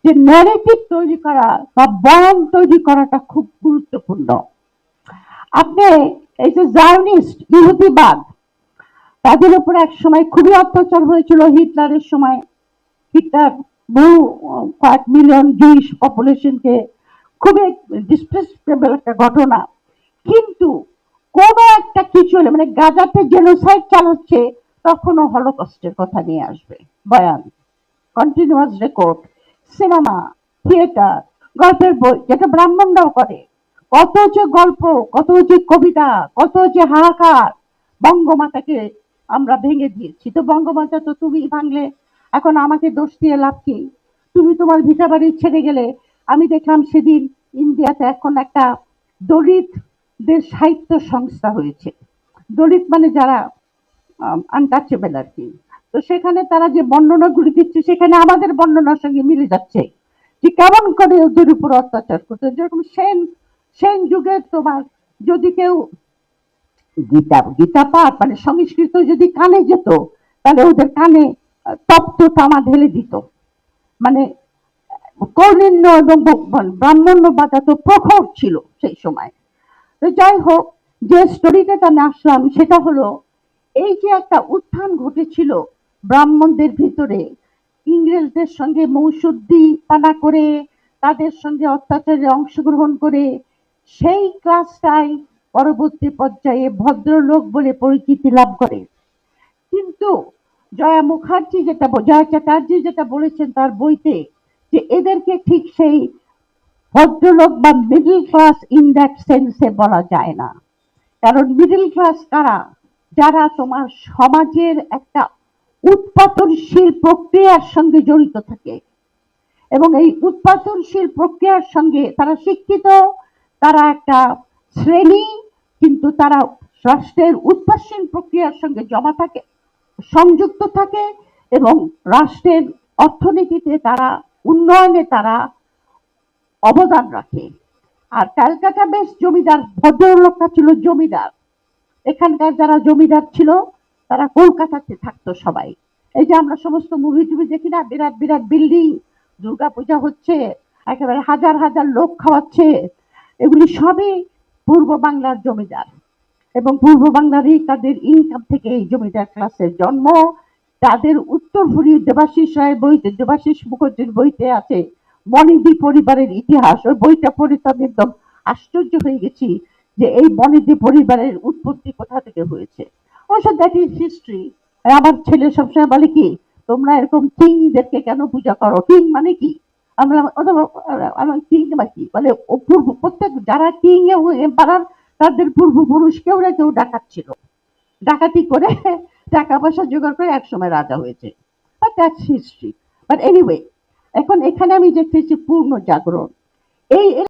যে ন্যারেটিভ তৈরি করা বা বয়ান তৈরি করাটা খুব গুরুত্বপূর্ণ। আপনি এই যে জায়নিস্ট ইহুদিবাদ, তাদের উপর এক সময় খুবই অত্যাচার হয়েছিল হিটলারের সময়। হিটলার বহু কয়েক মিলিয়ন জুইশ পপুলেশনকে খুবই ডিসপ্রেসেবল একটা ঘটনা। কিন্তু কোন একটা কিছু হলে মানে গাজাতে জেনোসাইড চালাচ্ছে তখনও হলোকস্টের কথা নিয়ে আসবে বয়ান, কন্টিনিউয়াস রেকর্ড, সিনেমা, থিয়েটার, গল্পের বই, যেটা ব্রাহ্মণরাও করে। কত যে গল্প, কত যে কবিতা, কত যে হাহাকার। বঙ্গমাতাকে আমরা ভেঙে দিয়েছি, তো বঙ্গমাতা তো তুমি ভাঙলে, এখন আমাকে দোষ দিয়ে লাভ কি? তুমি তোমার ভিটা বাড়ি ছেড়ে গেলে। আমি দেখলাম সেদিন ইন্ডিয়াতে এখন একটা দলিতদের সাহিত্য সংস্থা হয়েছে। দলিত মানে যারা আনটাচেবল আর কি। তো সেখানে তারা যে বর্ণনাগুলি দিচ্ছে সেখানে আমাদের বর্ণনার সঙ্গে মিলে যাচ্ছে যে কেমন করে ওদের উপর অত্যাচার করতে। যেরকম সেন সেন যুগে তোমার যদি কেউ গীতা গীতা পাঠ মানে সংস্কৃত যদি কানে যেত, তাহলে ওদের কানে তপ্ত তামা ঢেলে দিত। মানে কৌলিন্য এবং ব্রাহ্মণ্যবাদ এত প্রখর ছিল সেই সময়। তো যাই হোক, যে স্টোরিটা আমি আসলাম সেটা হলো এই যে একটা উত্থান ঘটেছিল ব্রাহ্মণদের ভিতরে, ইংরেজদের সঙ্গে মৌসুদ্দি পানা করে, তাদের সঙ্গে অত্যাচারে অংশগ্রহণ করে, সেই ক্লাসটাই পরবর্তী পর্যায়ে ভদ্রলোক বলে পরিচিতি লাভ করে। কিন্তু জয়া চ্যাটার্জি যেটা বলেছেন তার বইতে, যে এদেরকে ঠিক সেই ভদ্রলোক বা মিডল ক্লাস ইন দ্যাট সেন্সে বলা যায় না। কারণ মিডল ক্লাস কারা? যারা তোমার সমাজের একটা উৎপাদনশীল প্রক্রিয়ার সঙ্গে জড়িত থাকে, এবং এই উৎপাদনশীল প্রক্রিয়ার সঙ্গে তারা শিক্ষিত, তারা একটা শ্রেণী, কিন্তু তারা রাষ্ট্রের উৎপাদনশীল প্রক্রিয়ার সঙ্গে জমা থাকে, সংযুক্ত থাকে, এবং রাষ্ট্রের অর্থনীতিতে তারা উন্নয়নে তারা অবদান রাখে। আর ক্যালকাটা বেশ জমিদার ভদ্রলোকটা ছিল জমিদার। এখানকার যারা জমিদার ছিল তারা কলকাতাতে থাকতো সবাই। এই যে আমরা সমস্ত মুভি টুভি দেখি না, বিরাট বিরাট বিল্ডিং, দুর্গা পূজা হচ্ছে, একেবারে হাজার হাজার লোক খাওয়াচ্ছে, এগুলি সবই পূর্ব বাংলার জমিদার। এবং পূর্ব বাংলারই তাদের ইনকাম থেকে এই জমিদার ক্লাসের জন্ম। তাদের উত্তরসূরি দেবাশিস রায়ের বইতে, দেবাশিস মুখার্জির বইতে আছে বনেদি পরিবারের ইতিহাস। ওই বইটা পড়ে তো আমি একদম আশ্চর্য হয়ে গেছি যে এই বনেদি পরিবারের উৎপত্তি কোথা থেকে হয়েছে। অবশ্য দ্যাট ইজ হিস্ট্রি। আমার ছেলে সবসময় বলে কি, তোমরা এরকম কিংদেরকে কেন পূজা করো? কিং মানে কি? আমরা কিং বা কি বলে, প্রত্যেক যারা কিং এম্পারার তাদের পূর্বপুরুষ কেউ না কেউ ডাকাত ছিল, ডাকাতি করে টাকা পয়সা জোগাড় করে একসময় রাজা হয়েছে। But that's history. But anyway, এখন এখানে আমি দেখতেছি পূর্ণ জাগরণ। এই